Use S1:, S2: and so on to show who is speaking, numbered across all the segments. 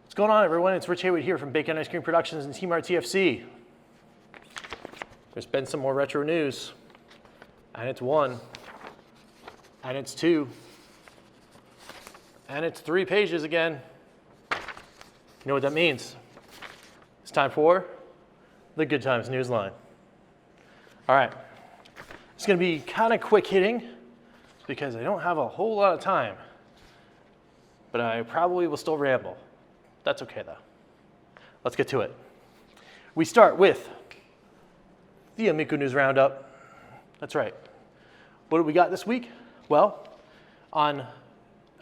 S1: What's going on, everyone? It's Rich Haywood here from Bacon Ice Cream Productions and Team RTFC. There's been some more retro news, and it's 1, and it's 2, and it's 3 pages again. You know what that means? It's time for the Good Times Newsline. All right, it's going to be kind of quick hitting because I don't have a whole lot of time, but I probably will still ramble. That's okay though. Let's get to it. We start with the Amico News Roundup. That's right. What do we got this week? Well, on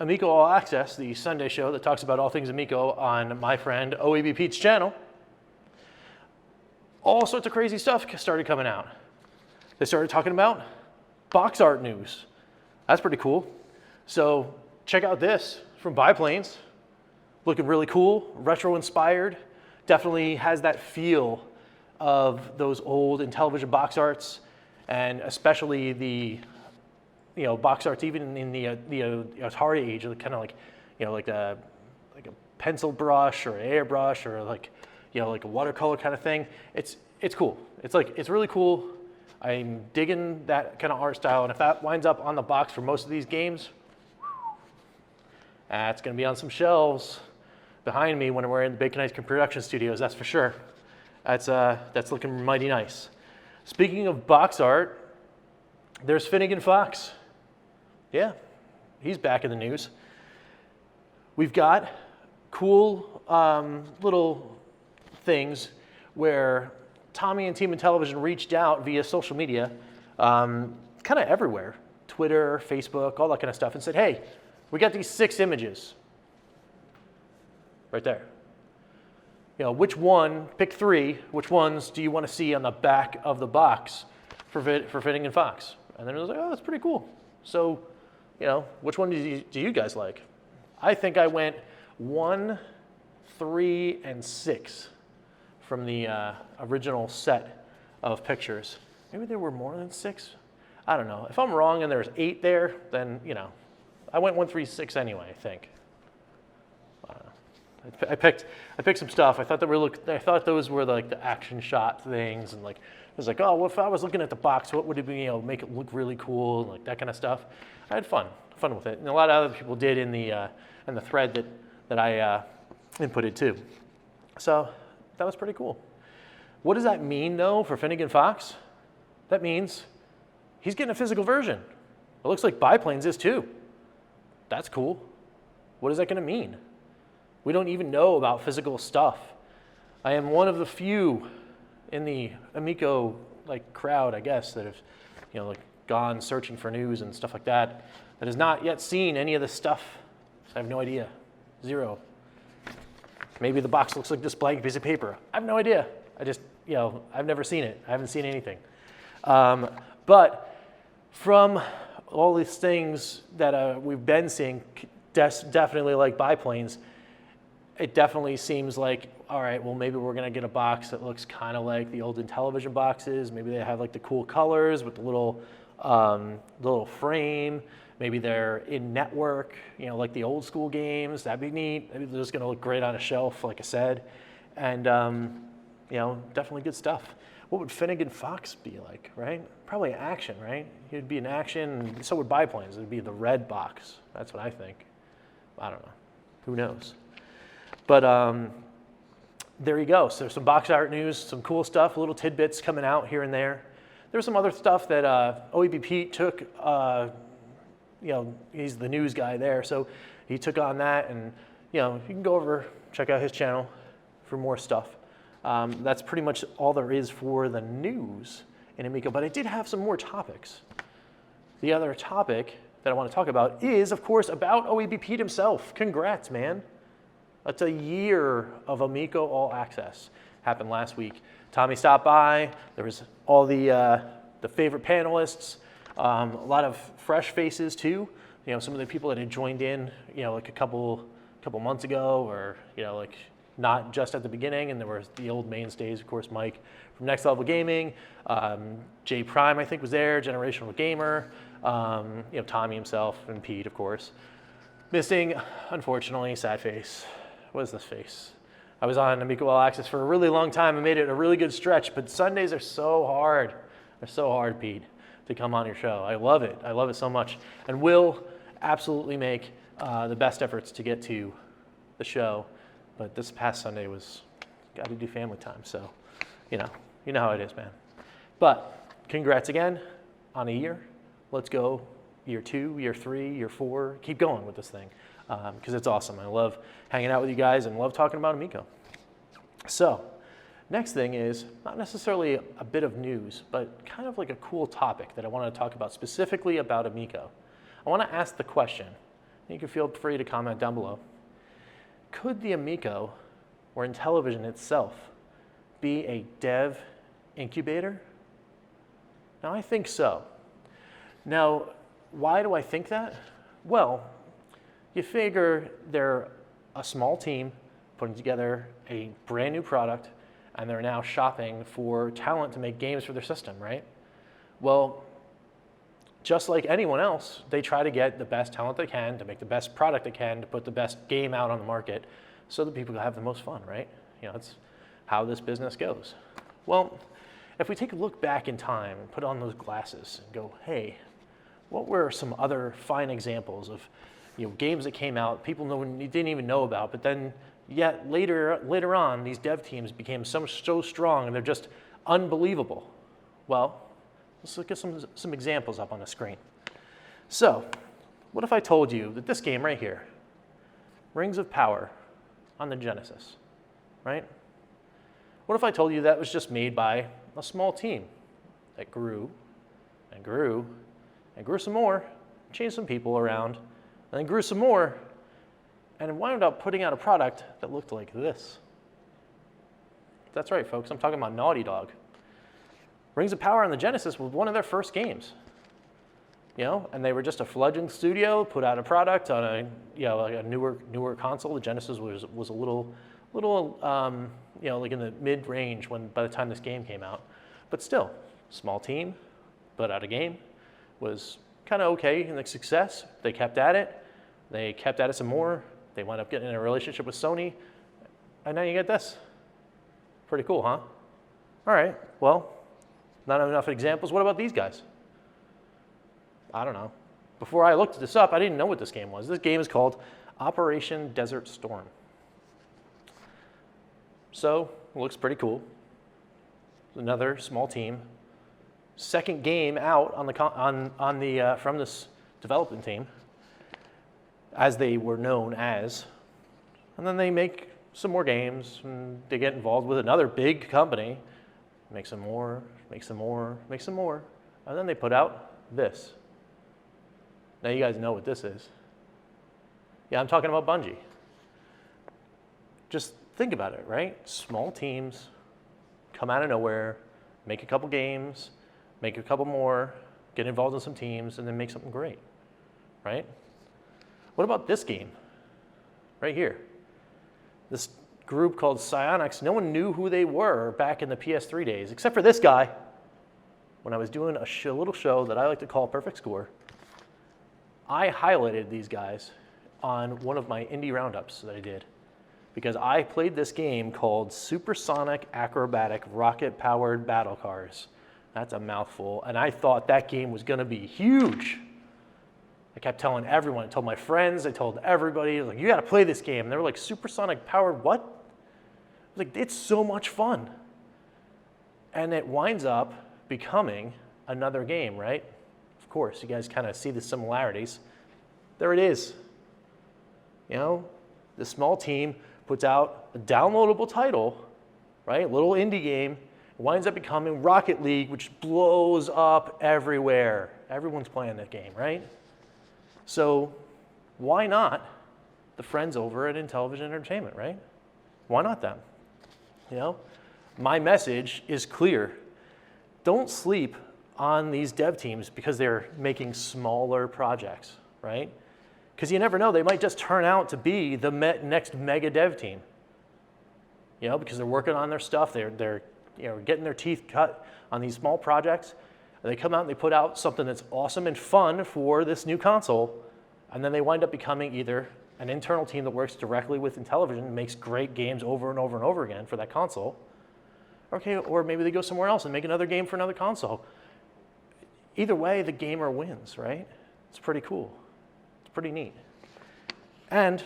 S1: Amico All Access, the Sunday show that talks about all things Amico on my friend OAB Pete's channel, all sorts of crazy stuff started coming out. They started talking about box art news. That's pretty cool. So check out this from Biplanes. Looking really cool, retro inspired. Definitely has that feel of those old Intellivision box arts, and especially the box arts even in the Atari age, kind of like like a pencil brush or an airbrush or like a watercolor kind of thing. It's cool. It's really cool. I'm digging that kind of art style, and if that winds up on the box for most of these games, that's going to be on some shelves behind me when we're in the Bacon Ice Cream Production Studios, that's for sure. That's looking mighty nice. Speaking of box art, there's Finnegan Fox. Yeah, he's back in the news. We've got cool little things where Tommy and Team Intellivision reached out via social media, kind of everywhere, Twitter, Facebook, all that kind of stuff, and said, hey, we got these 6 images. Right there. Which one, pick 3, which ones do you want to see on the back of the box for Finnegan Fox? And then it was like, oh, that's pretty cool. So, which one do you guys like? I think I went 1, 3, and 6 from the original set of pictures. Maybe there were more than 6. I don't know. If I'm wrong and there's 8 there, then, I went 1, 3, 6 anyway, I think. I picked some stuff. I thought those were like the action shot things, and like it was like, oh, well, if I was looking at the box, what would it be? Make it look really cool, like that kind of stuff. I had fun with it, and a lot of other people did in the thread that I inputted too. So that was pretty cool. What does that mean though for Finnegan Fox? That means he's getting a physical version. It looks like Biplanes is too. That's cool. What is that going to mean? We don't even know about physical stuff. I am one of the few in the Amico crowd, I guess, that have gone searching for news and stuff like that has not yet seen any of this stuff. I have no idea. 0. Maybe the box looks like this blank piece of paper. I have no idea. I just I've never seen it. I haven't seen anything. But from all these things that we've been seeing, definitely like Biplanes, it definitely seems like, all right, well, maybe we're going to get a box that looks kind of like the old Intellivision boxes. Maybe they have like the cool colors with the little frame. Maybe they're in network, like the old school games. That'd be neat. Maybe they're just going to look great on a shelf, like I said. And, definitely good stuff. What would Finnegan Fox be like, right? Probably action, right? He'd be an action, and so would Biplanes. It'd be the red box. That's what I think. I don't know. Who knows? But there you go. So there's some box art news, some cool stuff, little tidbits coming out here and there. There's some other stuff that OAB Pete took, he's the news guy there, so he took on that, and you can go over, check out his channel for more stuff. That's pretty much all there is for the news in Amico, but I did have some more topics. The other topic that I want to talk about is, of course, about OAB Pete himself. Congrats, man. That's a year of Amico All Access. Happened last week. Tommy stopped by. There was all the favorite panelists, a lot of fresh faces too. Some of the people that had joined in, like a couple months ago, or not just at the beginning. And there were the old mainstays, of course, Mike from Next Level Gaming, Jay Prime, I think, was there, Generational Gamer, Tommy himself, and Pete, of course. Missing, unfortunately, sad face. what is this face? I was on Amico All Access for a really long time and made it a really good stretch, but Sundays are so hard. They're so hard, Pete, to come on your show. I love it. I love it so much. And will absolutely make the best efforts to get to the show. But this past Sunday was, got to do family time. So, you know how it is, man. But congrats again on a year. Let's go year 2, year 3, year 4. Keep going with this thing because it's awesome. I love hanging out with you guys and love talking about Amico. So next thing is not necessarily a bit of news, but kind of like a cool topic that I want to talk about specifically about Amico. I want to ask the question, and you can feel free to comment down below. Could the Amico or Intellivision itself be a dev incubator? Now, I think so. Now, why do I think that? Well, you figure they're a small team putting together a brand new product, and they're now shopping for talent to make games for their system, right? Well, just like anyone else, they try to get the best talent they can to make the best product they can to put the best game out on the market so that people have the most fun, right? That's how this business goes. Well, if we take a look back in time and put on those glasses and go, hey, what were some other fine examples of games that came out people didn't even know about, but then yet later on these dev teams became so strong and they're just unbelievable? Well, let's look at some examples up on the screen. So, what if I told you that this game right here, Rings of Power on the Genesis, right? What if I told you that was just made by a small team that grew and grew and grew some more, changed some people around, and then grew some more, and wound up putting out a product that looked like this? That's right, folks. I'm talking about Naughty Dog. Rings of Power on the Genesis was one of their first games, and they were just a fledgling studio, put out a product on a newer console. The Genesis was a little like in the mid-range by the time this game came out, but still, small team, put out a game, was kind of okay in the success. They kept at it. They kept at it some more. They wound up getting in a relationship with Sony, and now you get this. Pretty cool, huh? All right, well, not enough examples. What about these guys? I don't know. Before I looked this up, I didn't know what this game was. This game is called Operation Desert Storm. So, it looks pretty cool. Another small team. Second game out from this development team, as they were known as. And then they make some more games, and they get involved with another big company, make some more, make some more, make some more, and then they put out this. Now you guys know what this is. Yeah, I'm talking about Bungie. Just think about it, right? Small teams come out of nowhere, make a couple games, make a couple more, get involved in some teams, and then make something great, right? What about this game right here? This group called Psyonix, no one knew who they were back in the PS3 days, except for this guy. When I was doing a little show that I like to call Perfect Score, I highlighted these guys on one of my indie roundups that I did, because I played this game called Supersonic Acrobatic Rocket-Powered Battle Cars. That's a mouthful, and I thought that game was gonna be huge. I kept telling everyone, I told my friends, I told everybody, like, you gotta play this game. And they were like, supersonic powered what? I was like, it's so much fun. And it winds up becoming another game, right? Of course, you guys kind of see the similarities. There it is. The small team puts out a downloadable title, right? Little indie game. It winds up becoming Rocket League, which blows up everywhere. Everyone's playing that game, right? So why not the friends over at Intellivision Entertainment, right? Why not them? My message is clear. Don't sleep on these dev teams because they're making smaller projects, right? Because you never know, they might just turn out to be the next mega dev team. Because they're working on their stuff, they're getting their teeth cut on these small projects. And they come out and they put out something that's awesome and fun for this new console, and then they wind up becoming either an internal team that works directly with Intellivision and makes great games over and over and over again for that console. Okay, or maybe they go somewhere else and make another game for another console. Either way, the gamer wins, right? It's pretty cool. It's pretty neat. And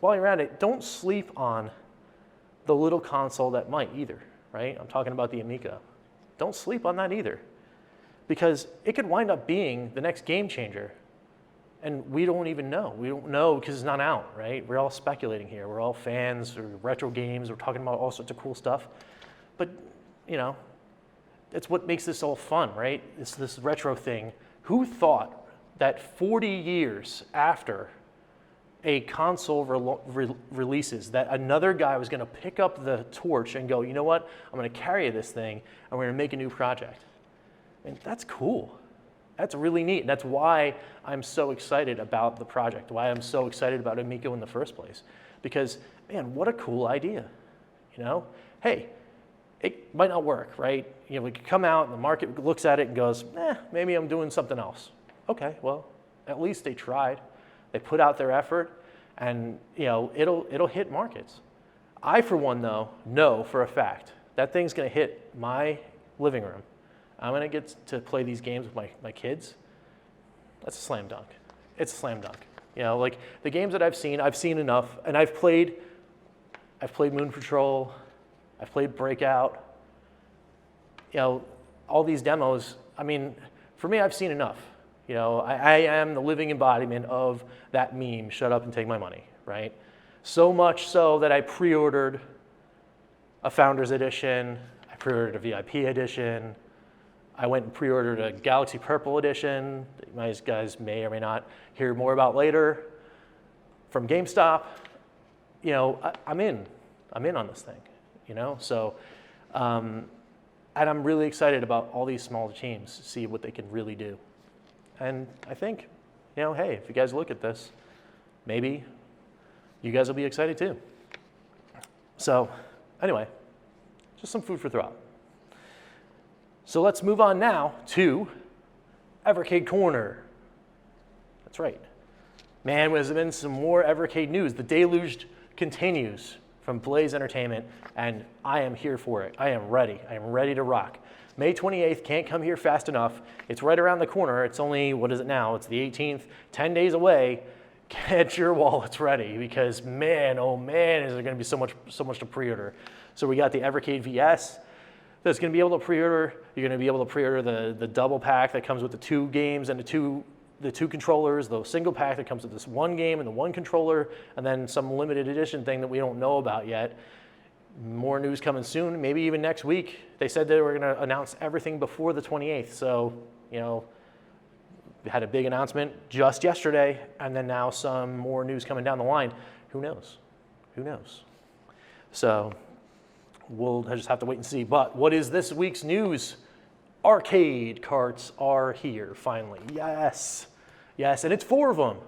S1: while you're at it, don't sleep on the little console that might either, right? I'm talking about the Amico. Don't sleep on that either, because it could wind up being the next game changer, and we don't even know. We don't know because it's not out, right? We're all speculating here. We're all fans or retro games. We're talking about all sorts of cool stuff, but you know, it's what makes this all fun, right? It's this retro thing. Who thought that 40 years after a console releases, that another guy was going to pick up the torch and go, you know what, I'm going to carry this thing and we're going to make a new project. And that's cool. That's really neat. And that's why I'm so excited about the project, why I'm so excited about Amico in the first place. Because, man, what a cool idea. You know, hey, it might not work, right? You know, we could come out and the market looks at it and goes, maybe I'm doing something else. Okay, well, at least they tried. They put out their effort, and you know it'll hit markets. I, for one, though, know for a fact that thing's going to hit my living room. I'm going to get to play these games with my kids. That's a slam dunk. It's a slam dunk. You know, like the games that I've seen enough, and I've played Moon Patrol, I've played Breakout. You know, all these demos. I mean, for me, I've seen enough. You know, I am the living embodiment of that meme, shut up and take my money, right? So much so that I pre-ordered a Founders Edition, I pre-ordered a VIP Edition, I went and pre-ordered a Galaxy Purple Edition, that you guys may or may not hear more about later, from GameStop. You know, I'm in on this thing, you know? So, and I'm really excited about all these smaller teams to see what they can really do. And I think, you know, hey, if you guys look at this, maybe you guys will be excited too. So anyway, just some food for thought. So let's move on now to Evercade Corner. That's right. Man, there's been some more Evercade news. The deluge continues from Blaze Entertainment, and I am here for it. I am ready. I am ready to rock. May 28th, can't come here fast enough. It's right around the corner. It's only, what is it now? It's the 18th, 10 days away. Get your wallets ready, because man, oh man, is there gonna be so much to pre-order. So we got the Evercade VS that's gonna be able to pre-order. You're gonna be able to pre-order the double pack that comes with the 2 games and the two controllers, the single pack that comes with this 1 game and the 1 controller, and then some limited edition thing that we don't know about yet. More news coming soon, maybe even next week. They said they were going to announce everything before the 28th. So, you know, we had a big announcement just yesterday, and then now some more news coming down the line. Who knows? Who knows? So we'll just have to wait and see. But what is this week's news? Arcade carts are here, finally. Yes. Yes, and it's 4 of them.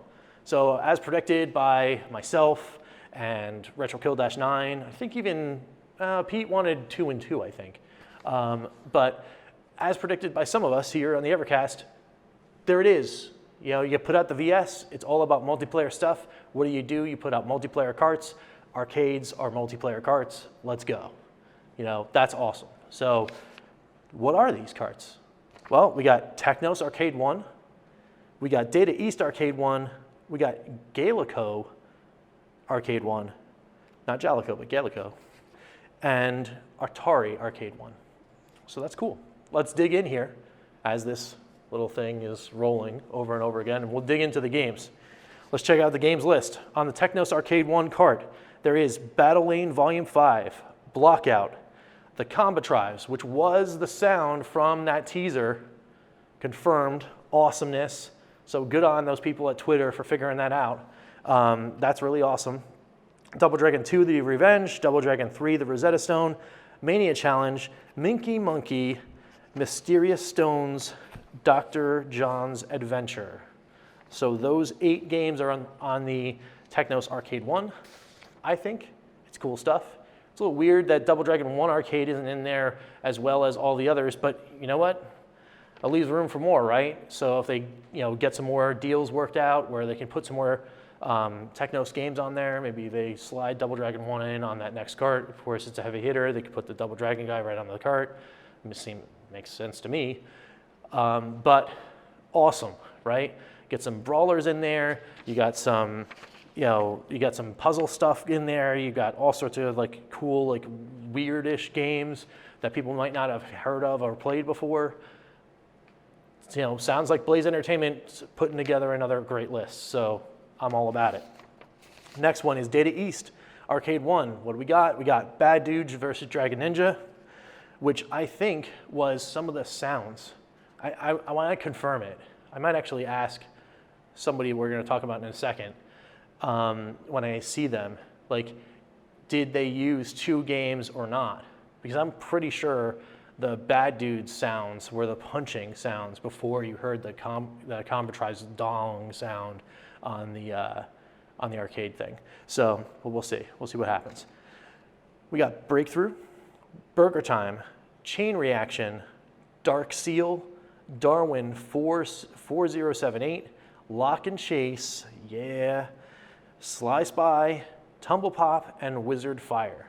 S1: So as predicted by myself, and RetroKill-9. I think even Pete wanted 2 and 2, I think. But as predicted by some of us here on the Evercast, there it is. You know, you put out the VS, it's all about multiplayer stuff. What do? You put out multiplayer carts. Arcades are multiplayer carts. Let's go. You know, that's awesome. So what are these carts? Well, we got Technos Arcade 1. We got Data East Arcade 1. We got Galico Arcade 1, not Jalico, but Galico, and Atari Arcade 1. So that's cool. Let's dig in here as this little thing is rolling over and over again, and we'll dig into the games. Let's check out the games list. On the Technos Arcade 1 cart, there is Battle Lane Volume 5, Blockout, the Combatrives, which was the sound from that teaser, confirmed, awesomeness. So good on those people at Twitter for figuring that out. That's really awesome. Double Dragon 2, The Revenge, Double Dragon 3, The Rosetta Stone, Mania Challenge, Minky Monkey, Mysterious Stones, Dr. John's Adventure. So those 8 games are on the Technos Arcade 1. I think it's cool stuff. It's a little weird that Double Dragon 1 Arcade isn't in there as well as all the others, but you know what? It leaves room for more, right? So if they get some more deals worked out where they can put some more Technos games on there. Maybe they slide Double Dragon 1 in on that next cart. Of course, it's a heavy hitter. They could put the Double Dragon guy right on the cart. Makes sense to me. But awesome, right? Get some brawlers in there. You got some, you got some puzzle stuff in there. You got all sorts of like cool, like weirdish games that people might not have heard of or played before. Sounds like Blaze Entertainment putting together another great list. So I'm all about it. Next one is Data East, Arcade 1. What do we got? We got Bad Dudes versus Dragon Ninja, which I think was some of the sounds. I want to confirm it. I might actually ask somebody we're going to talk about in a second when I see them, like, did they use 2 games or not? Because I'm pretty sure the Bad Dudes sounds were the punching sounds before you heard the computerized dong sound on the arcade thing. So we'll see. We'll see what happens. We got Breakthrough, Burger Time, Chain Reaction, Dark Seal, Darwin 4078, Lock and Chase, yeah, Sly Spy, Tumble Pop, and Wizard Fire.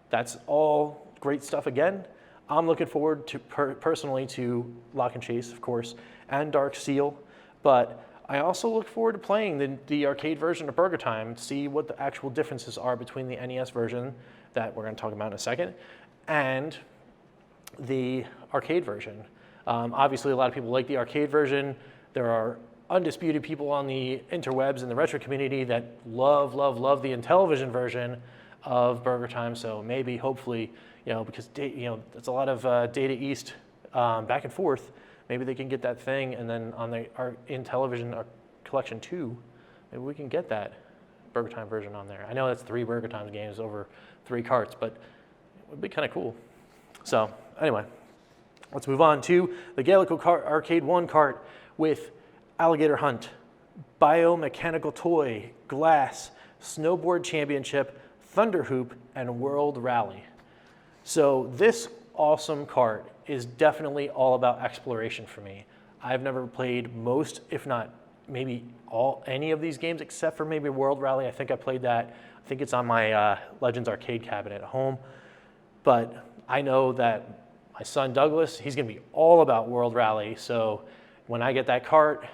S1: That's all great stuff again. I'm looking forward to personally to Lock and Chase, of course, and Dark Seal, but I also look forward to playing the arcade version of Burger Time, see what the actual differences are between the NES version that we're going to talk about in a second and the arcade version. Obviously, a lot of people like the arcade version. There are undisputed people on the interwebs and the retro community that love the Intellivision version of Burger Time. So maybe, hopefully, because it's a lot of Data East back and forth. Maybe they can get that thing, and then on our Intellivision Collection 2, maybe we can get that Burger Time version on there. I know that's 3 Burger Time games over 3 carts, but it would be kind of cool. So anyway, let's move on to the Gallico Arcade 1 cart with Alligator Hunt, Biomechanical Toy, Glass, Snowboard Championship, Thunder Hoop, and World Rally. So this awesome cart is definitely all about exploration for me. I've never played most, if not maybe any of these games except for maybe World Rally. I think I played that. I think it's on my Legends arcade cabinet at home. But I know that my son Douglas, he's gonna be all about World Rally. So when I get that cart,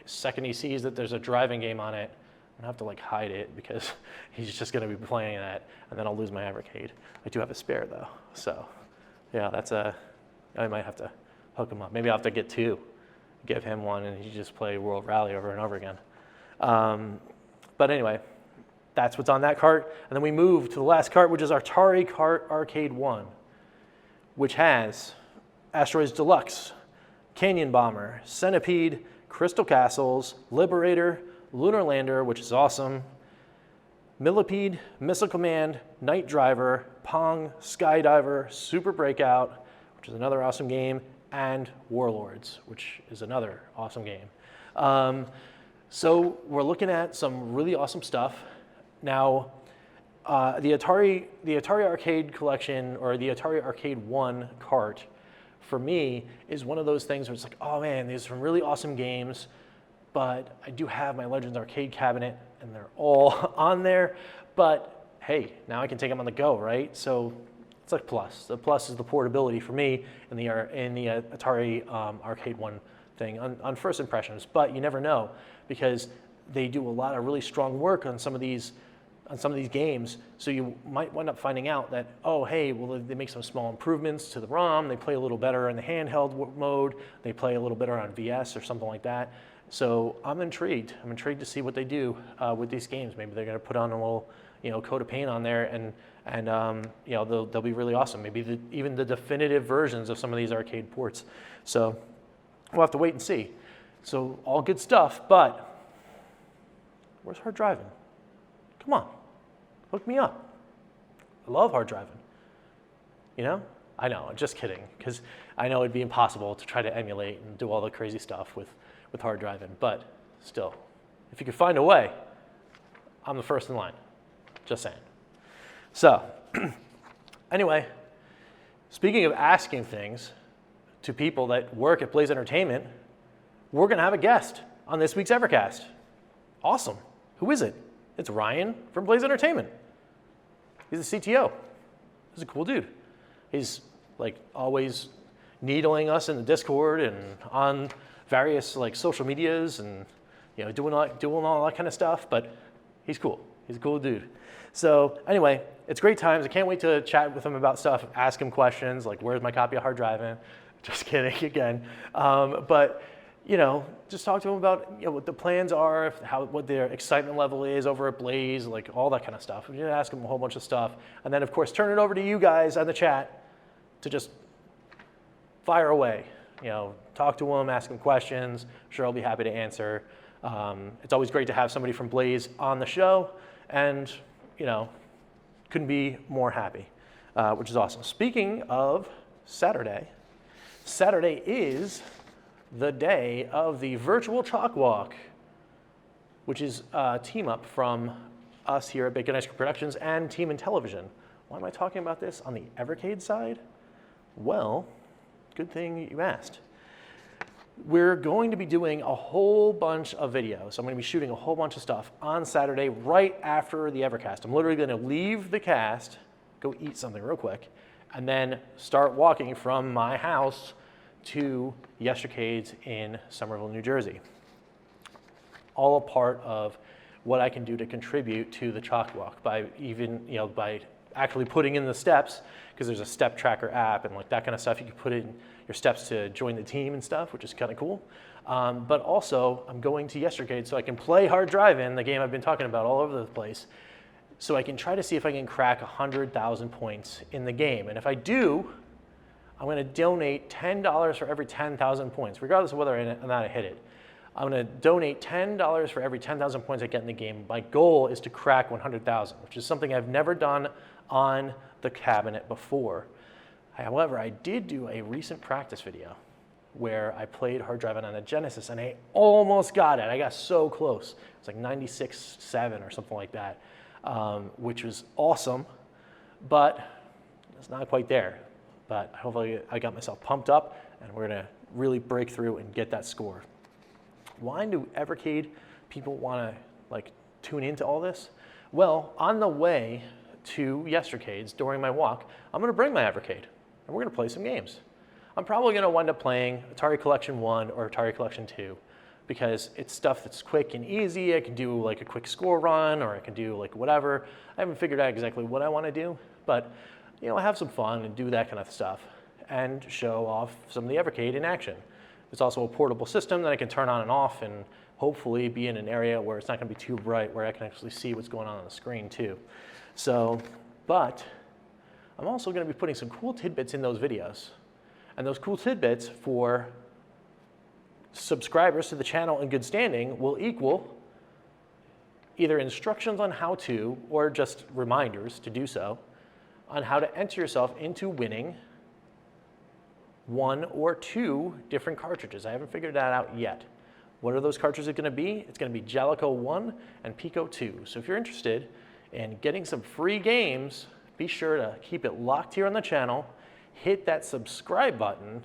S1: second he sees that there's a driving game on it, I'm gonna have to like hide it because he's just gonna be playing that, and then I'll lose my Evercade. I do have a spare though, so yeah, I might have to hook him up. Maybe I'll have to get 2, give him one, and he just play World Rally over and over again. But anyway, that's what's on that cart. And then we move to the last cart, which is Atari Arcade 1, which has Asteroids Deluxe, Canyon Bomber, Centipede, Crystal Castles, Liberator, Lunar Lander, which is awesome, Millipede, Missile Command, Night Driver, Pong, Skydiver, Super Breakout, which is another awesome game, and Warlords, which is another awesome game. So we're looking at some really awesome stuff. Now, the Atari Arcade Collection, or the Atari Arcade 1 cart, for me, is one of those things where it's like, oh man, these are some really awesome games, but I do have my Legends arcade cabinet, and they're all on there, but hey, now I can take them on the go, right? So it's a plus. The plus is the portability for me in the Atari Arcade 1 thing on first impressions, but you never know, because they do a lot of really strong work on some of these games, so you might wind up finding out that, oh, hey, well, they make some small improvements to the ROM, they play a little better in the handheld mode, they play a little better on VS or something like that. So I'm intrigued. I'm intrigued to see what they do with these games. Maybe they're going to put on a little, coat of paint on there, and they'll be really awesome. Maybe even the definitive versions of some of these arcade ports. So we'll have to wait and see. So all good stuff, but where's hard driving? Come on, hook me up. I love hard driving. I know, I'm just kidding, because I know it'd be impossible to try to emulate and do all the crazy stuff with hard driving, but still, if you could find a way, I'm the first in line, just saying. So, anyway, speaking of asking things to people that work at Blaze Entertainment, we're gonna have a guest on this week's Evercast. Awesome. Who is it? It's Ryan from Blaze Entertainment. He's the CTO. He's a cool dude. He's like always needling us in the Discord and on various like social medias and doing all that kind of stuff, but he's cool. He's a cool dude. So anyway, it's great times. I can't wait to chat with him about stuff, ask him questions like, where's my copy of hard driving? Just kidding again. But just talk to him about what the plans are, what their excitement level is over at Blaze, like all that kind of stuff. You ask him a whole bunch of stuff, and then of course turn it over to you guys on the chat to just fire away. Talk to him, ask him questions. I'm sure I'll be happy to answer. It's always great to have somebody from Blaze on the show, and couldn't be more happy, which is awesome. Speaking of Saturday is the day of the virtual CHOC Walk, which is a team up from us here at Bacon Ice Cream Productions and Team Intellivision. Why am I talking about this on the Evercade side? Well, good thing you asked. We're going to be doing a whole bunch of videos. I'm going to be shooting a whole bunch of stuff on Saturday right after the Evercast. I'm literally going to leave the cast, go eat something real quick, and then start walking from my house to Yestercades in Somerville, New Jersey. All a part of what I can do to contribute to the CHOC Walk by by actually putting in the steps, because there's a step tracker app and like that kind of stuff. You can put in your steps to join the team and stuff, which is kind of cool. But also, I'm going to Yestercade so I can play Hard Drive-In, the game I've been talking about all over the place, so I can try to see if I can crack 100,000 points in the game. And if I do, I'm going to donate $10 for every 10,000 points, regardless of whether or not I hit it. I'm going to donate $10 for every 10,000 points I get in the game. My goal is to crack 100,000, which is something I've never done on the cabinet before. However, I did do a recent practice video where I played Hard Drive-In on a Genesis, and I almost got it. I got so close. It's like 96.7 or something like that, which was awesome, but it's not quite there. But hopefully I got myself pumped up, and we're going to really break through and get that score. Why do Evercade people want to tune into all this? Well, on the way to Yestercades during my walk, I'm going to bring my Evercade, and we're going to play some games. I'm probably going to wind up playing Atari Collection 1 or Atari Collection 2 because it's stuff that's quick and easy. I can do like a quick score run, or I can do like whatever. I haven't figured out exactly what I want to do, but have some fun and do that kind of stuff and show off some of the Evercade in action. It's also a portable system that I can turn on and off and hopefully be in an area where it's not going to be too bright, where I can actually see what's going on the screen too. So, but I'm also going to be putting some cool tidbits in those videos. And those cool tidbits for subscribers to the channel in good standing will equal either instructions on how to, or just reminders to do so, on how to enter yourself into winning 1 or 2 different cartridges. I haven't figured that out yet. What are those cartridges going to be? It's going to be Jellico 1 and Pico 2. So if you're interested in getting some free games, be sure to keep it locked here on the channel, hit that subscribe button,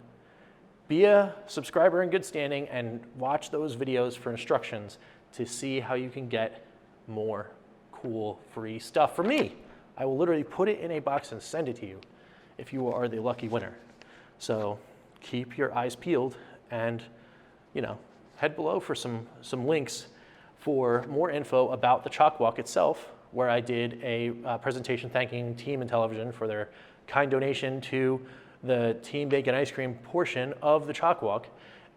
S1: be a subscriber in good standing, and watch those videos for instructions to see how you can get more cool free stuff from me. I will literally put it in a box and send it to you if you are the lucky winner. So keep your eyes peeled and, head below for some links for more info about the CHOC Walk itself, where I did a presentation thanking Team Intellivision for their kind donation to the Team Bacon Ice Cream portion of the CHOC Walk,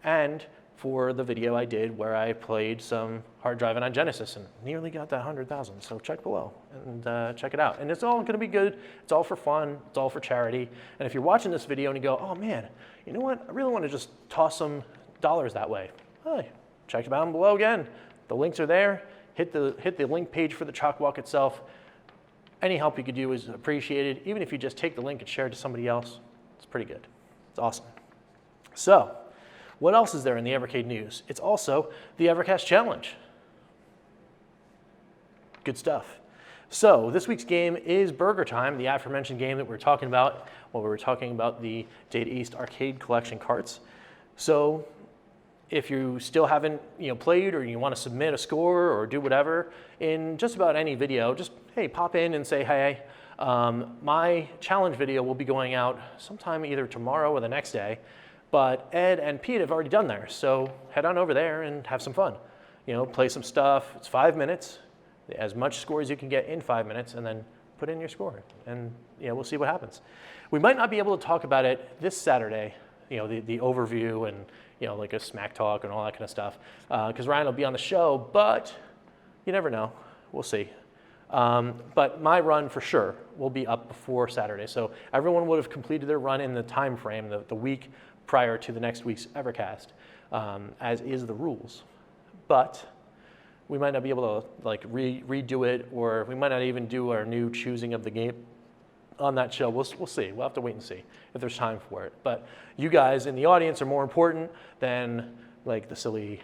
S1: and for the video I did where I played some Hard Drive-In on Genesis and nearly got that 100,000. So check below and check it out. And it's all going to be good. It's all for fun. It's all for charity. And if you're watching this video and you go, oh man, you know what? I really want to just toss some dollars that way. Hey, check it out below again. The links are there. Hit the link page for the CHOC Walk itself. Any help you could do is appreciated. Even if you just take the link and share it to somebody else, it's pretty good. It's awesome. So, what else is there in the Evercade news? It's also the Evercast Challenge. Good stuff. So this week's game is Burger Time, the aforementioned game that we're talking about when we were talking about the Data East Arcade Collection carts. So if you still haven't played, or you want to submit a score or do whatever in just about any video, just hey, pop in and say hey. My challenge video will be going out sometime either tomorrow or the next day, but Ed and Pete have already done theirs, so head on over there and have some fun. Play some stuff. It's 5 minutes, as much score as you can get in 5 minutes, and then put in your score, and we'll see what happens. We might not be able to talk about it this Saturday, the overview and like a smack talk and all that kind of stuff, because Ryan will be on the show, but you never know. We'll see. But my run for sure will be up before Saturday, so everyone would have completed their run in the time frame, the week prior to the next week's Evercast, as is the rules. But we might not be able to like redo it, or we might not even do our new choosing of the game on that show. We'll see. We'll have to wait and see if there's time for it. But you guys in the audience are more important than like the silly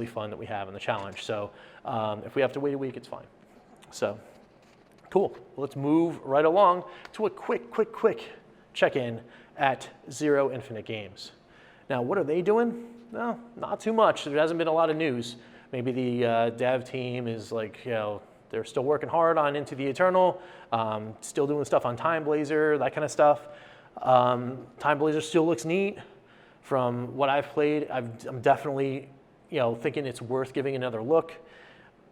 S1: fun that we have in the challenge. So if we have to wait a week, it's fine. So cool. Well, let's move right along to a quick check-in at Zero Infinite Games. Now, what are they doing? No, not too much. There hasn't been a lot of news. Maybe the dev team is like, they're still working hard on Into the Eternal, still doing stuff on Time Blazer, that kind of stuff. Time Blazer still looks neat. From what I've played, I'm definitely, thinking it's worth giving another look.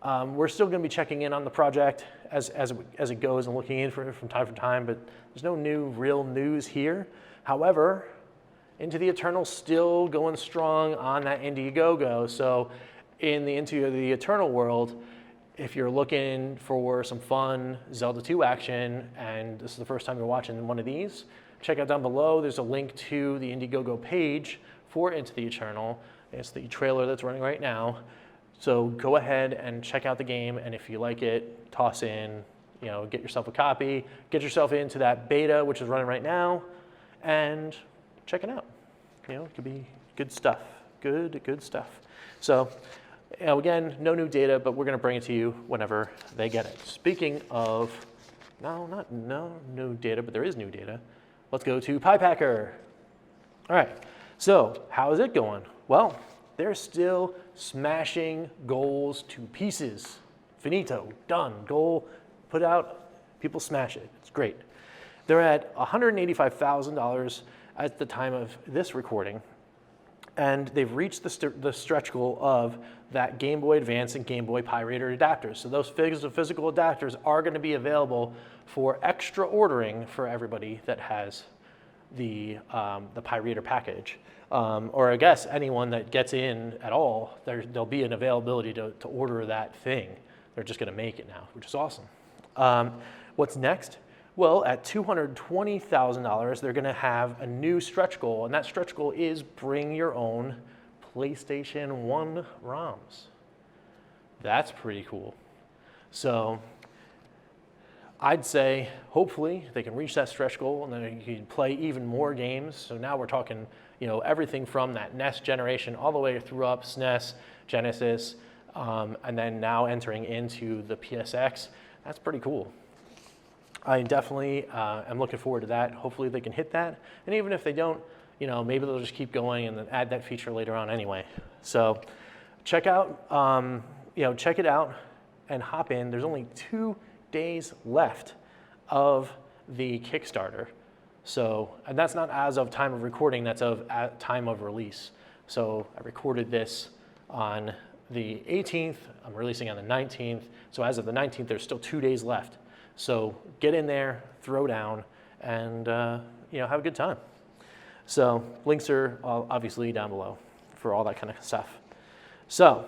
S1: We're still going to be checking in on the project as it goes and looking in for it from time, but there's no new real news here. However, Into the Eternal still going strong on that Indiegogo. So in the Into the Eternal world, if you're looking for some fun Zelda 2 action, and this is the first time you're watching one of these, check out down below. There's a link to the Indiegogo page for Into the Eternal. It's the trailer that's running right now. So go ahead and check out the game, and if you like it, toss in, get yourself a copy, get yourself into that beta, which is running right now, and check it out. It could be good stuff, good stuff. So again, no new data, but we're going to bring it to you whenever they get it. Speaking of, no new data, but there is new data. Let's go to PiePacker. All right, so how is it going? Well, they're still smashing goals to pieces. Finito, done, goal, put out, people smash it. It's great. They're at $185,000 at the time of this recording, and they've reached the stretch goal of that Game Boy Advance and Game Boy Pirater adapters. So those physical adapters are going to be available for extra ordering for everybody that has the Pirater package. Or I guess anyone that gets in at all, there'll be an availability to order that thing. They're just going to make it now, which is awesome. What's next? Well, at $220,000, they're going to have a new stretch goal, and that stretch goal is bring your own PlayStation 1 ROMs. That's pretty cool. So I'd say hopefully they can reach that stretch goal, and then you can play even more games. So now we're talking, everything from that NES generation all the way through up SNES, Genesis, and then now entering into the PSX. That's pretty cool. I definitely am looking forward to that. Hopefully they can hit that. And even if they don't, maybe they'll just keep going and then add that feature later on anyway. So check out, check it out and hop in. There's only 2 days left of the Kickstarter. So, and that's not as of time of recording, that's at time of release. So I recorded this on the 18th, I'm releasing on the 19th. So as of the 19th, there's still 2 days left. So get in there, throw down, and have a good time. So links are obviously down below for all that kind of stuff. So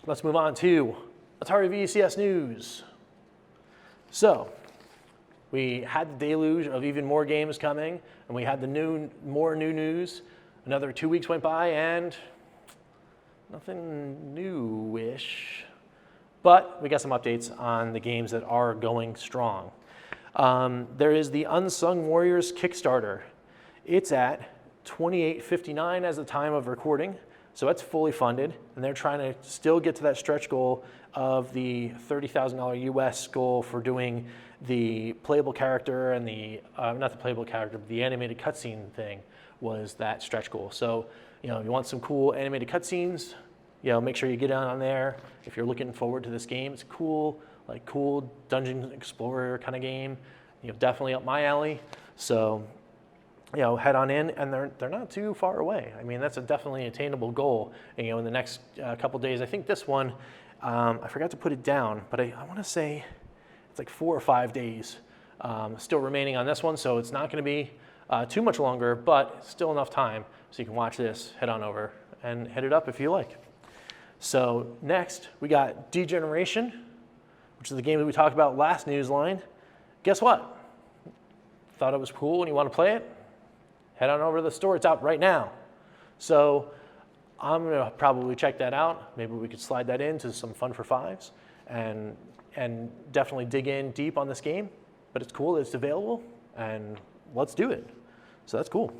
S1: let's move on to Atari VCS news. So we had the deluge of even more games coming, and we had more new news. Another 2 weeks went by, and nothing new-ish. But we got some updates on the games that are going strong. There is the Unsung Warriors Kickstarter. It's at $28.59 as the time of recording, so it's fully funded, and they're trying to still get to that stretch goal of the $30,000 US goal for doing the playable character and not the playable character, but the animated cutscene thing was that stretch goal. So You know, if you want some cool animated cutscenes, you know, make sure you get on there. If you're looking forward to this game, it's cool, like cool dungeon explorer kind of game. You know, definitely up my alley. So, you know, head on in, and they're not too far away. I mean, that's a definitely attainable goal. And, you know, in the next couple days, I think this one, I forgot to put it down, but I want to say it's like 4 or 5 days still remaining on this one. So it's not going to be too much longer, but still enough time so you can watch this, head on over, and hit it up if you like. So next, we got Degeneration, which is the game that we talked about last Newsline. Guess what? Thought it was cool and you want to play it? Head on over to the store. It's out right now. So I'm going to probably check that out. Maybe we could slide that into some Fun for Fives and definitely dig in deep on this game. But it's cool that it's available, and let's do it. So that's cool.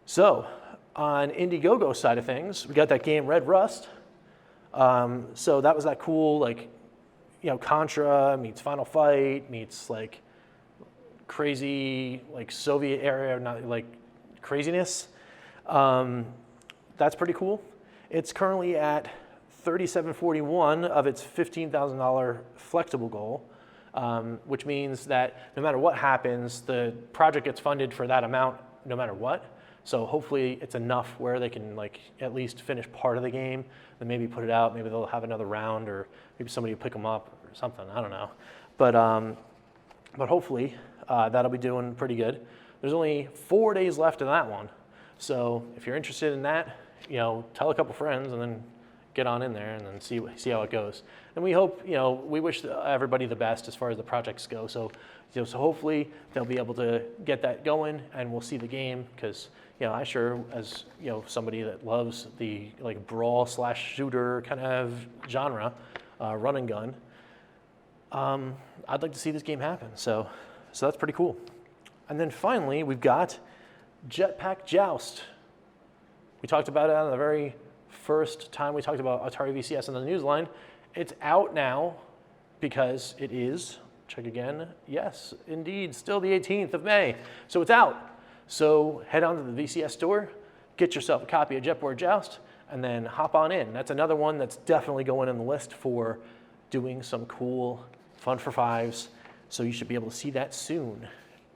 S1: So on Indiegogo side of things, we got that game Red Rust. So that was that cool, like, you know, Contra meets Final Fight meets like crazy, like Soviet era, not like craziness. That's pretty cool. It's currently at $37.41 of its $15,000 flexible goal, which means that no matter what happens, the project gets funded for that amount no matter what. So hopefully it's enough where they can like at least finish part of the game, then maybe put it out. Maybe they'll have another round, or maybe somebody will pick them up or something. I don't know, but hopefully that'll be doing pretty good. There's only 4 days left in that one, so if you're interested in that, you know, tell a couple friends and then get on in there and then see how it goes. And we hope, you know, we wish everybody the best as far as the projects go. So, you know, so hopefully they'll be able to get that going, and we'll see the game, because, you know, I sure, as, you know, somebody that loves the like brawl / shooter kind of genre, run and gun, I'd like to see this game happen. So that's pretty cool. And then finally, we've got Jetpack Joust. We talked about it on the very first time we talked about Atari VCS on the Newsline. It's out now because it is, check again, yes, indeed, still the 18th of May. So it's out. So head on to the VCS store, get yourself a copy of Jetboard Joust, and then hop on in. That's another one that's definitely going in the list for doing some cool Fun for Fives. So you should be able to see that soon.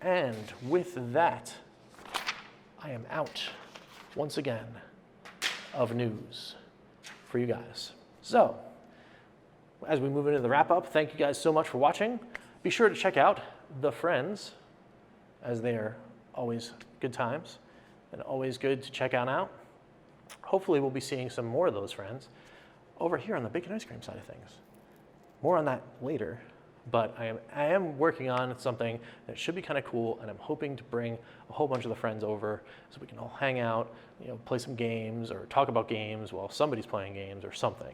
S1: And with that, I am out once again of news for you guys. So as we move into the wrap up, thank you guys so much for watching. Be sure to check out The Friends, as they are always good times and always good to check out. Hopefully we'll be seeing some more of those friends over here on the bacon ice cream side of things. More on that later, but I am working on something that should be kind of cool, and I'm hoping to bring a whole bunch of the friends over so we can all hang out, you know, play some games or talk about games while somebody's playing games or something.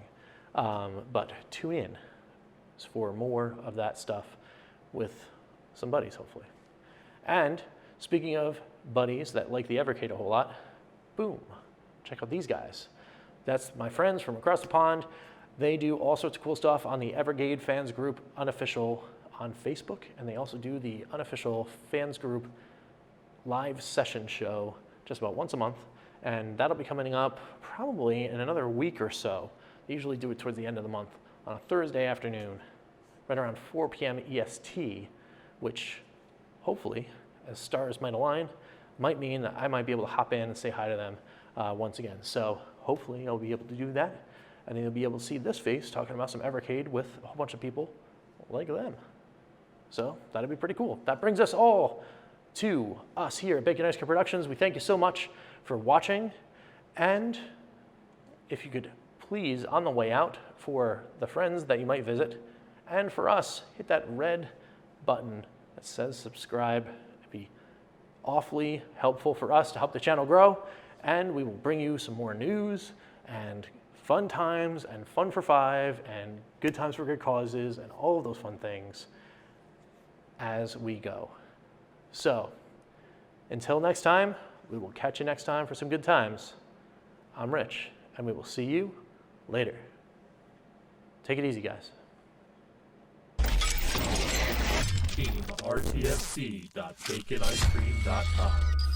S1: But tune in for more of that stuff with some buddies, hopefully. And speaking of buddies that like the Evercade a whole lot, boom, check out these guys. That's my friends from across the pond. They do all sorts of cool stuff on the Evercade Fans Group Unofficial on Facebook, and they also do the Unofficial Fans Group live session show just about once a month, and that'll be coming up probably in another week or so. They usually do it towards the end of the month on a Thursday afternoon, right around 4 p.m. EST, which hopefully, as stars might align, might mean that I might be able to hop in and say hi to them once again. So hopefully I'll be able to do that, and you'll be able to see this face talking about some Evercade with a whole bunch of people like them. So that'd be pretty cool. That brings us all to us here at Bacon Ice Cream Productions. We thank you so much for watching, and if you could please, on the way out, for the friends that you might visit, and for us, hit that red button that says subscribe. It'd be awfully helpful for us to help the channel grow, and we will bring you some more news and fun times and Fun for Five and good times for good causes and all of those fun things as we go. So until next time, we will catch you next time for some good times. I'm Rich, and we will see you later. Take it easy, guys.
S2: Team RTFC.baconicecream.com